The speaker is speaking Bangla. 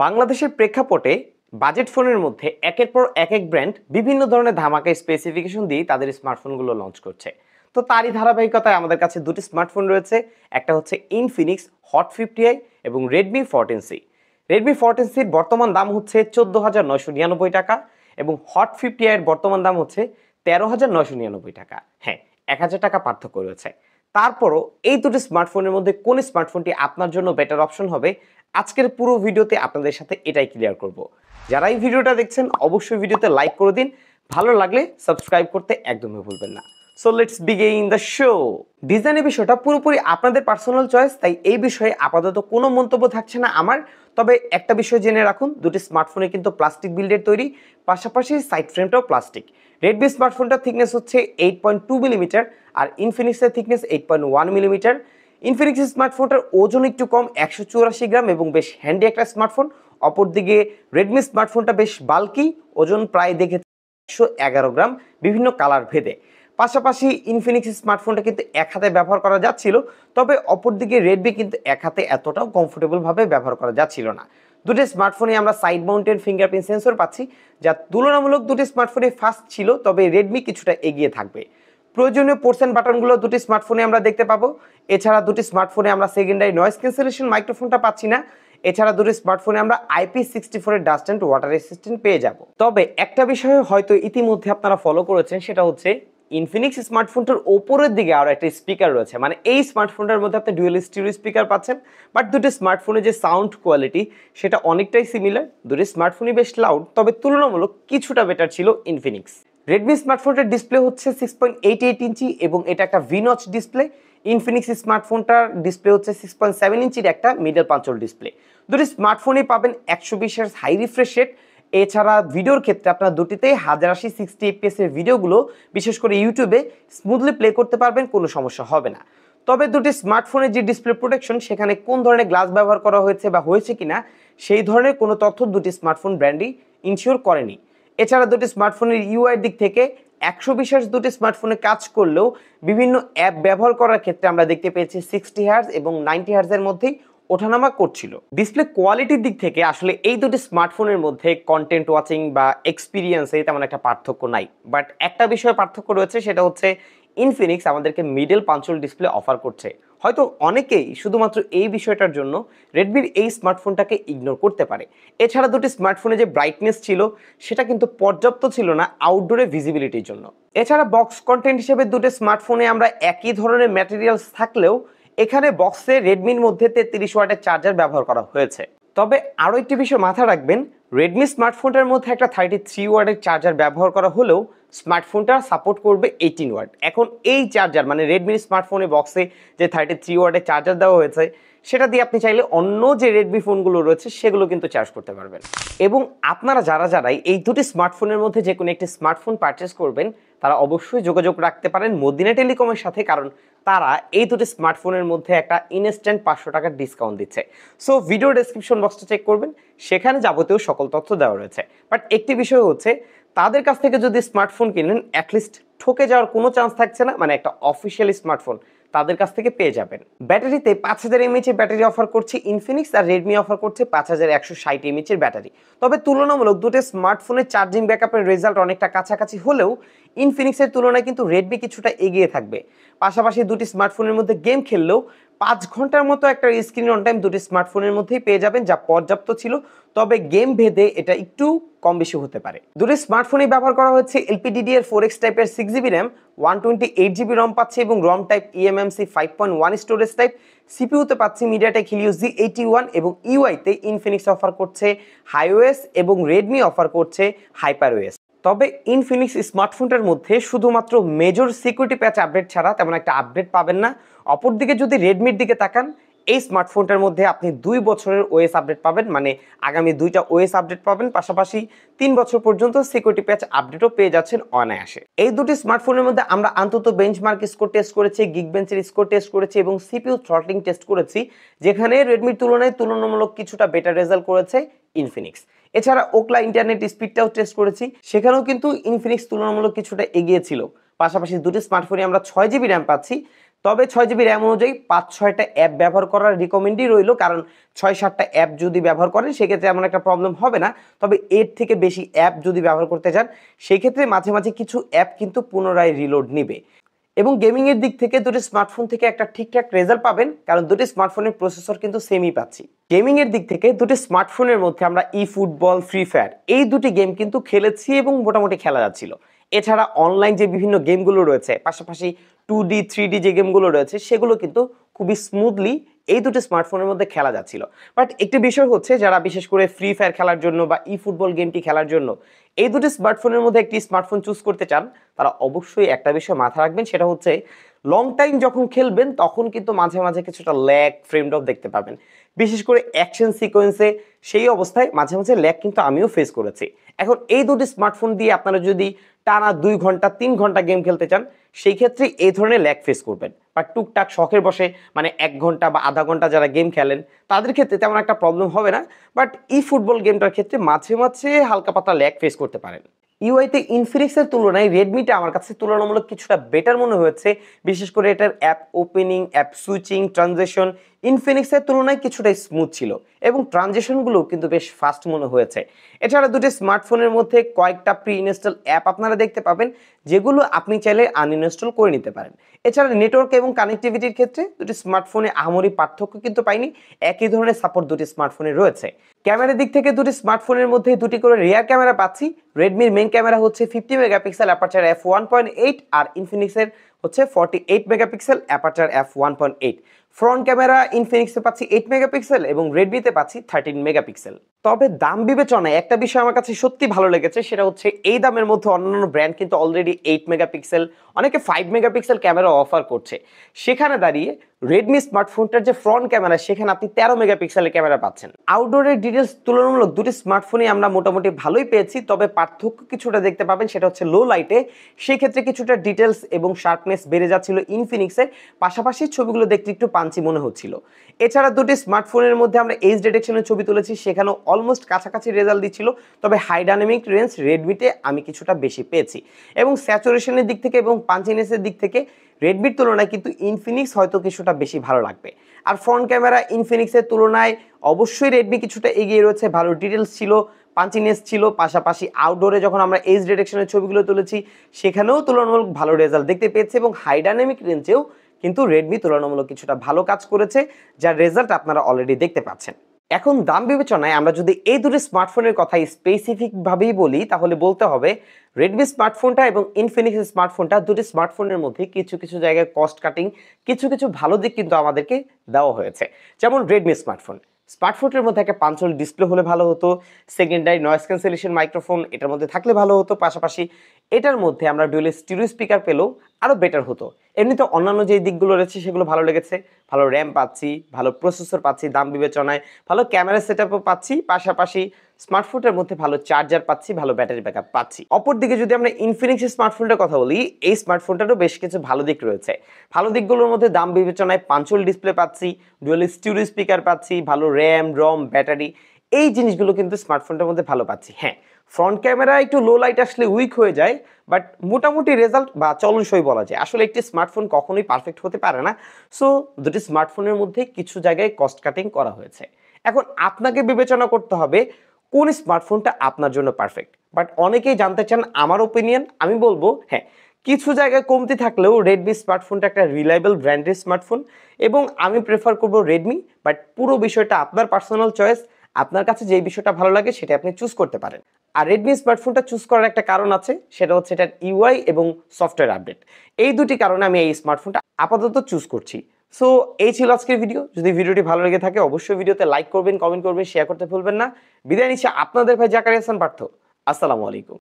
বাংলাদেশের প্রেক্ষাপটে বাজেট ফোনের মধ্যে একের পর এক ব্র্যান্ড বিভিন্ন ধরনের ধামাকা স্পেসিফিকেশন দিয়ে তাদের স্মার্টফোনগুলো লঞ্চ করছে। তো তারই ধারাবাহিকতায় আমাদের কাছে দুটি স্মার্টফোন রয়েছে। একটা হচ্ছে ইনফিনিক্স হট 50i এবং রেডমি 14C। রেডমি 14Cর বর্তমান দাম হচ্ছে 14,999 টাকা এবং হট 50i এর বর্তমান দাম হচ্ছে 13,999 টাকা। হ্যাঁ, 1,000 টাকা পার্থক্য রয়েছে। তারপরও এই দুটি স্মার্টফোনের মধ্যে কোন স্মার্টফোনটি আপনার জন্য বেটার অপশন হবে, আজকের পুরো ভিডিওতে আপনাদের সাথে এটাই ক্লিয়ার করব। যারা এই ভিডিওটা দেখছেন অবশ্যই ভিডিওতে লাইক করে দিন, ভালো লাগলে সাবস্ক্রাইব করতে একদমই ভুলবেন না। So let's begin the show. ডিজাইনের বিষয়টা পুরোপুরি আপনাদের পার্সোনাল চয়েস, তাই এই বিষয়ে আপাতত কোনো মন্তব্য থাকছে না আমার। তবে একটা বিষয় জেনে রাখুন, দুটি স্মার্টফোনে কিন্তু প্লাস্টিক বিল্ডের তৈরি, পাশাপাশি সাইড ফ্রেমটাও প্লাস্টিক। রেডমি স্মার্টফোনটার থিকনেস হচ্ছে 8.2 মিলিমিটার আর ইনফিনিক্সের থিকনেস 8.1 মিলিমিটার। ইনফিনিক্স স্মার্টফোনটার ওজন একটু কম, 184 গ্রাম এবং বেশ হ্যান্ডি একটা স্মার্টফোন। অপরদিকে রেডমি স্মার্টফোনটা বেশ বাল্কি, ওজন প্রায় দেখে 111 গ্রাম বিভিন্ন কালার ভেদে। পাশাপাশি ইনফিনিক্স স্মার্টফোনটা কিন্তু এক হাতে ব্যবহার করা যাচ্ছিল, তবে অপরদিকে রেডমি কিন্তু এক হাতে এতটাও কমফোর্টেবলভাবে ব্যবহার করা যাচ্ছিল না। দুটি স্মার্টফোনে আমরা সাইড মাউন্টেড ফিঙ্গারপ্রিন্ট সেন্সর পাচ্ছি, যা তুলনামূলক দুটি স্মার্টফোনে ফাস্ট ছিল, তবে রেডমি কিছুটা এগিয়ে থাকবে। প্রয়োজনীয় পোর্টস এন্ড বাটনগুলো দুটি স্মার্টফোনে আমরা দেখতে পাবো। এছাড়া দুটি স্মার্টফোনে আমরা সেকেন্ডারি নয়েজ ক্যান্সেলেশন মাইক্রোফোনটা পাচ্ছি না। এছাড়া দুটি স্মার্টফোনে আমরা IP64 এর ডাস্ট অ্যান্ড ওয়াটার রেসিস্ট্যান্ট পেয়ে যাব। তবে একটা বিষয় হয়তো ইতিমধ্যে আপনারা ফলো করেছেন, সেটা হচ্ছে ইনফিনিক্স স্মার্টফোনটার ওপরের দিকে আরো একটা স্পিকার রয়েছে। মানে এই স্মার্টফোনটার মধ্যে আপনি ডুয়াল স্টিরিও স্পিকার পাচ্ছেন, বাট দুটি স্মার্টফোনের যে সাউন্ড কোয়ালিটি সেটা অনেকটাই সিমিলার। দুটি স্মার্টফোনই বেশ লাউড, তবে তুলনামূলক কিছুটা বেটার ছিল ইনফিনিক্স। রেডমি স্মার্টফোনটার ডিসপ্লে হচ্ছে 6.88 ইঞ্চি এবং এটা একটা ভিনচ ডিসপ্লে। ইনফিনিক্স স্মার্টফোনটার ডিসপ্লে হচ্ছে 6.7 ইঞ্চির একটা মিডল পাঞ্চল ডিসপ্লে। দুটি স্মার্টফোনই পাবেন 120 হার্জ হাই রিফ্রেশ রেট। এছাড়া ভিডিওর ক্ষেত্রে আপনারা দুটিতেই 1080 60 fps এর ভিডিওগুলো বিশেষ করে ইউটিউবে স্মুথলি প্লে করতে পারবেন, কোনো সমস্যা হবে না। তবে দুটি স্মার্টফোনের যে ডিসপ্লে প্রোটেকশন, সেখানে কোন ধরনের গ্লাস ব্যবহার করা হয়েছে বা হয়েছে কিনা সেই ধরনের কোনো তথ্য দুটি স্মার্টফোন ব্র্যান্ডই ইনশিওর করেনি। এছাড়া দুটি স্মার্টফোনের ইউআই দিক থেকে 120 হার্জ দুটি স্মার্টফোনে কাজ করলেও বিভিন্ন অ্যাপ ব্যবহার করার ক্ষেত্রে আমরা দেখতে পেয়েছি 60 হার্জ এবং 90 হার্জের মধ্যেই ওঠানামা করছিল। ডিসপ্লে কোয়ালিটির দিক থেকে আসলে এই দুটি স্মার্টফোনের মধ্যে কন্টেন্ট ওয়াচিং বা এক্সপিরিয়েন্সে তেমন একটা পার্থক্য নাই, বাট একটা বিষয়ে পার্থক্য রয়েছে, সেটা হচ্ছে ইনফিনিক্স আমাদেরকে মিডল পাঞ্চল ডিসপ্লে অফার করছে। হয়তো অনেকেই শুধুমাত্র এই বিষয়টার জন্য রেডমির এই স্মার্টফোনটাকে ইগনোর করতে পারে। এছাড়া দুটি স্মার্টফোনে যে ব্রাইটনেস ছিল সেটা কিন্তু পর্যাপ্ত ছিল না আউটডোরে ভিজিবিলিটির জন্য। এছাড়া বক্স কন্টেন্ট হিসেবে দুটি স্মার্টফোনে আমরা একই ধরনের ম্যাটেরিয়ালস থাকলেও এখানে বক্সে রেডমির মধ্যে 33 ওয়াটের চার্জার ব্যবহার করা হয়েছে। তবে আরও একটি বিষয় মাথায় রাখবেন, রেডমি স্মার্টফোনটার মধ্যে একটা 33 ওয়াটের চার্জার ব্যবহার করা হলেও স্মার্টফোনটা সাপোর্ট করবে 18 ওয়াট। এখন এই চার্জার মানে রেডমির স্মার্টফোনের বক্সে যে 33 ওয়াটের চার্জার দেওয়া হয়েছে, সেটা দিয়ে আপনি চাইলে অন্য যে রেডমি ফোনগুলো রয়েছে সেগুলো কিন্তু চার্জ করতে পারবেন। এবং আপনারা যারাই এই দুটি স্মার্টফোনের মধ্যে যে কোনো একটি স্মার্টফোন পারচেস করবেন, তারা অবশ্যই যোগাযোগ রাখতে পারেন মদিনা টেলিকমের সাথে, কারণ তারা এই দুটি স্মার্টফোনের মধ্যে একটা ইনস্ট্যান্ট 500 টাকার ডিসকাউন্ট দিচ্ছে। সো ভিডিও ডেসক্রিপশন বক্সটা চেক করবেন, সেখানে যাবতীয় সকল তথ্য দেওয়া রয়েছে। বাট একটি বিষয় হচ্ছে, তাদের কাছ থেকে যদি স্মার্টফোন কিনেন অ্যাটলিস্ট ঠকে যাওয়ার কোনো চান্স থাকছে না, মানে একটা অফিসিয়াল স্মার্টফোন তাদের কাছ থেকে পেয়ে যাবেন। ব্যাটারিতে 5000 mAh ব্যাটারি অফার করছে ইনফিনিক্স, আর রেডমি অফার করছে 5160 mAh ব্যাটারি। তবে তুলনামূলক দুটো স্মার্টফোনের চার্জিং ব্যাকআপের রেজাল্ট অনেকটা কাছাকাছি হলেও ইনফিনিক্সের তুলনায় কিন্তু রেডমি কিছুটা এগিয়ে থাকবে। পাশাপাশি দুটি স্মার্টফোনের মধ্যে গেম খেললেও 5 ঘন্টার মতো একটা স্ক্রিন অন টাইম দুটি স্মার্টফোনের মধ্যেই পেয়ে যাবেন, যা পর্যাপ্ত ছিল। তবে গেম ভেদে এটা একটু কম বেশি হতে পারে। দুটি স্মার্টফোনেই ব্যবহার করা হচ্ছে LPDDR4X টাইপের 6GB র্যাম, 128GB রম পাচ্ছে এবং রম টাইপ eMMC 5.1 স্টোরেজ টাইপ। সিপিইউতে পাচ্ছি মিডিয়াটেক হিলিও Z81 এবং ইউআইতে ইনফিনিক্স অফার করছে হাইওএস এবং রেডমি অফার করছে হাইপারওএস। তবে ইনফিনিক্স স্মার্টফোনটার মধ্যে শুধুমাত্র মেজর সিকিউরিটি প্যাচ আপডেট ছাড়া তেমন একটা আপডেট পাবেন না। অপরদিকে যদি রেডমির দিকে তাকান, এই স্মার্টফোনটার মধ্যে আপনি 2 বছরের ওএস আপডেট পাবেন, মানে আগামী 2টা ওএস আপডেট পাবেন। পাশাপাশি 3 বছর পর্যন্ত সিকিউরিটি প্যাচ আপডেটও পেয়ে যাচ্ছেন অনায়াসে। এই দুটি স্মার্টফোনের মধ্যে আমরা অন্তত বেঞ্চমার্ক স্কোর টেস্ট করেছি, গিগবেঞ্চের স্কোর টেস্ট করেছি এবং সিপিইউ থ্রটলিং টেস্ট করেছি, যেখানে রেডমির তুলনায় তুলনামূলক কিছুটা বেটার রেজাল্ট করেছে ইনফিনিক্স। এছাড়া ওকলা ইন্টারনেট স্পিডটাও টেস্ট করেছি, সেখানেও কিন্তু ইনফিনিক্স তুলনামূলক কিছুটা এগিয়ে ছিল। পাশাপাশি দুটি স্মার্টফোনে আমরা 6GB র্যাম পাচ্ছি, তবে 6 জিবি র্যাম অনুযায়ী 5-6টা অ্যাপ ব্যবহার করার রিকমেন্ডই রইল, কারণ 6-7টা অ্যাপ যদি ব্যবহার করেন সেক্ষেত্রে এমন একটা প্রবলেম হবে না। তবে এর থেকে বেশি অ্যাপ যদি ব্যবহার করতে যান সেক্ষেত্রে মাঝে মাঝে কিছু অ্যাপ কিন্তু পুনরায় রিলোড নিবে। এবং গেমিং এর দিক থেকে দুটি স্মার্টফোন থেকে একটা ঠিকঠাক রেজাল্ট পাবেন, কারণ দুটি স্মার্টফোনের প্রসেসর কিন্তু সেমই পাচ্ছি। গেমিং এর দিক থেকে দুটি স্মার্টফোনের মধ্যে আমরা ই ফুটবল, ফ্রি ফায়ার এই দুটি গেম কিন্তু খেলেছি এবং মোটামুটি খেলা যাচ্ছিল। এছাড়া অনলাইন যে বিভিন্ন গেমগুলো রয়েছে, পাশাপাশি 2D 3D যে গেমগুলো রয়েছে সেগুলো কিন্তু খুবই স্মুথলি এই দুটি স্মার্টফোনের মধ্যে খেলা যাচ্ছিল। বাট একটি বিষয় হচ্ছে, যারা বিশেষ করে ফ্রি ফায়ার খেলার জন্য বা ই ফুটবল গেমটি খেলার জন্য এই দুটি স্মার্টফোনের মধ্যে একটি স্মার্টফোন চুজ করতে চান, তারা অবশ্যই একটা বিষয় মাথায় রাখবেন, সেটা হচ্ছে লং টাইম যখন খেলবেন তখন কিন্তু মাঝে মাঝে কিছুটা ল্যাগ, ফ্রেম ড্রপ দেখতে পাবেন। বিশেষ করে অ্যাকশন সিকোয়েন্সে সেই অবস্থায় মাঝে মাঝে ল্যাগ কিন্তু আমিও ফেস করেছি। এখন এই দুটি স্মার্টফোন দিয়ে আপনারা যদি টানা 2 ঘন্টা 3 ঘন্টা গেম খেলতে চান সেই ক্ষেত্রে এই ধরনের ল্যাগ ফেস করবেন। বা টুকটাক শখের বসে মানে 1 ঘন্টা বা আধা ঘন্টা যারা গেম খেলেন তাদের ক্ষেত্রে তেমন একটা প্রবলেম হবে না। বাট ই ফুটবল গেমটার ক্ষেত্রে মাঝে মাঝে হালকা পাতলা ল্যাগ ফেস করতে পারেন। ইউআইতে ইনফিনিক্সের তুলনায় রেডমিটা আমার কাছে তুলনামূলক কিছুটা বেটার মনে হয়েছে। বিশেষ করে এটার app opening, app switching, transaction ইনফিনিক্সের তুলনায় কিছুটা স্মুথ ছিল এবং ট্রানজেকশনগুলো কিন্তু বেশ ফাস্ট মনে হয়েছে। এছাড়া দুটি স্মার্টফোনের মধ্যে কয়েকটা প্রি ইনস্টল অ্যাপ আপনারা দেখতে পাবেন, যেগুলো আপনি চাইলে আনইনস্টল করে নিতে পারেন। এছাড়া নেটওয়ার্ক এবং কানেক্টিভিটির ক্ষেত্রে দুটি স্মার্টফোনে আহামরি পার্থক্য কিন্তু পাইনি, একই ধরনের সাপোর্ট দুটি স্মার্টফোনে রয়েছে। ক্যামেরার দিক থেকে দুটি স্মার্টফোনের মধ্যে দুটি করে রিয়ার ক্যামেরা পাচ্ছি। রেডমির মেইন ক্যামেরা হচ্ছে 50 মেগাপিক্সেল অ্যাপারচার f1.8 আর ইনফিনিক্সের হচ্ছে 48 megapixel aperture f1.8। Front camera ইনফিনিক্সে পাচ্ছি 8 মেগাপিক্সেল এবং রেডমিতে পাচ্ছি 13 মেগাপিক্সেল। তবে দাম বিবেচনায় একটা বিষয় আমার কাছে সত্যি ভালো লেগেছে, সেটা হচ্ছে এই দামের মধ্যে অন্যান্য ব্র্যান্ড কিন্তু অলরেডি 8 মেগাপিক্সেল, অনেকে 5 মেগাপিক্সেল ক্যামেরা অফার করছে। সেখানে দাঁড়িয়ে রেডমি স্মার্টফোনটার যে ফ্রন্ট ক্যামেরা সেখানে আপনি 13 মেগাপিক্সেলের ক্যামেরা পাচ্ছেন। আউটডোরের ডিটেলস তুলনামূলক দুটি স্মার্টফোনই আমরা মোটামুটি ভালোই পেয়েছি, তবে পার্থক্য কিছুটা দেখতে পাবেন, সেটা হচ্ছে লো লাইটে সেই ক্ষেত্রে কিছুটা ডিটেলস এবং শার্পনেস বেড়ে যাচ্ছিল ইনফিনিক্সের, পাশাপাশি ছবিগুলো দেখতে একটু পাঞ্চি মনে হচ্ছিল। এছাড়া দুটি স্মার্টফোনের মধ্যে আমরা এইচ ডিটেকশনের ছবি তুলেছি, সেখানেও অলমোস্ট কাছাকাছি রেজাল্ট দিচ্ছিল, তবে হাই ডাইনামিক রেঞ্জ রেডমিতে আমি কিছুটা বেশি পেয়েছি এবং স্যাচুরেশনের দিক থেকে এবং পাঞ্চিনেসের দিক থেকে রেডমির তুলনায় কিন্তু ইনফিনিক্স হয়তো কিছুটা বেশি ভালো লাগবে। আর ফ্রন্ট ক্যামেরা ইনফিনিক্সের তুলনায় অবশ্যই রেডমি কিছুটা এগিয়ে রয়েছে, ভালো ডিটেলস ছিল, পাঞ্চিনেস ছিল, পাশাপাশি আউটডোরে যখন আমরা এইচ ডিটেকশনের ছবিগুলো তুলেছি সেখানেও তুলনামূলক ভালো রেজাল্ট দেখতে পেয়েছি এবং হাই ডাইনামিক রেঞ্জেও কিন্তু রেডমি তুলনামূলক কিছুটা ভালো কাজ করেছে, যার রেজাল্ট আপনারা অলরেডি দেখতে পাচ্ছেন। এখন দাম বিবেচনায় আমরা যদি এই দুটি স্মার্টফোনের কথা স্পেসিফিকভাবেই বলি তাহলে বলতে হবে রেডমি স্মার্টফোনটা এবং ইনফিনিক্স স্মার্টফোনটা দুটি স্মার্টফোনের মধ্যে কিছু কিছু জায়গায় কস্ট কাটিং, কিছু কিছু ভালো দিক কিন্তু আমাদেরকে দেওয়া হয়েছে। যেমন রেডমি স্মার্টফোনের মধ্যে একটা পাঞ্চল ডিসপ্লে হলে ভালো হতো, সেকেন্ডারি নয়েজ ক্যান্সেলেশন মাইক্রোফোন এটার মধ্যে থাকলে ভালো হতো, পাশাপাশি এটার মধ্যে আমরা ডুয়েল স্টিরিও স্পিকার পেলেও আরও বেটার হতো। এমনিতে অন্যান্য যে দিকগুলো রয়েছে সেগুলো ভালো লেগেছে, ভালো র্যাম পাচ্ছি, ভালো প্রসেসর পাচ্ছি দাম বিবেচনায়, ভালো ক্যামেরা সেটআপও পাচ্ছি, পাশাপাশি স্মার্টফোনের মধ্যে ভালো চার্জার পাচ্ছি, ভালো ব্যাটারি ব্যাকআপ পাচ্ছি। অপরদিকে যদি আমরা ইনফিনিক্স স্মার্টফোনটার কথা বলি, এই স্মার্টফোনটারও বেশ কিছু ভালো দিক রয়েছে। ভালো দিকগুলোর মধ্যে দাম বিবেচনায় পাঞ্চল ডিসপ্লে পাচ্ছি, ডুয়েল স্টিরিও স্পিকার পাচ্ছি, ভালো র্যাম, রম, ব্যাটারি, এই জিনিসগুলো কিন্তু স্মার্টফোনটার মধ্যে ভালো পাচ্ছি। হ্যাঁ, ফ্রন্ট ক্যামেরা একটু লো লাইট আসলে উইক হয়ে যায়, বাট মোটামুটি রেজাল্ট বা চলনসই বলা যায়। আসলে একটি স্মার্টফোন কখনোই পারফেক্ট হতে পারে না, সো দুটি স্মার্টফোনের মধ্যে কিছু জায়গায় কস্ট কাটিং করা হয়েছে। এখন আপনাকে বিবেচনা করতে হবে কোন স্মার্টফোনটা আপনার জন্য পারফেক্ট। বাট অনেকেই জানতে চান আমার ওপিনিয়ন, আমি বলবো হ্যাঁ, কিছু জায়গায় কমতি থাকলেও রেডমি স্মার্টফোনটা একটা রিলায়েবল ব্র্যান্ডের স্মার্টফোন এবং আমি প্রেফার করব রেডমি। বাট পুরো বিষয়টা আপনার পার্সোনাল চয়েস, আপনার কাছে যে বিষয়টা ভালো লাগে সেটা আপনি চুজ করতে পারেন। আর রেডমি স্মার্টফোনটা চুজ করার একটা কারণ আছে, সেটা হচ্ছে এটার ইউআই এবং সফটওয়্যার আপডেট। এই দুটি কারণে আমি এই স্মার্টফোনটা আপাতত চুজ করছি। সো এই ছিল আজকের ভিডিও। যদি ভিডিওটি ভালো লেগে থাকে অবশ্যই ভিডিওতে লাইক করবেন, কমেন্ট করবেন, শেয়ার করতে ভুলবেন না। বিদায় নিচ্ছি আপনাদের ভাই জাকারিয়া হাসান পার্থ। আসসালামু আলাইকুম।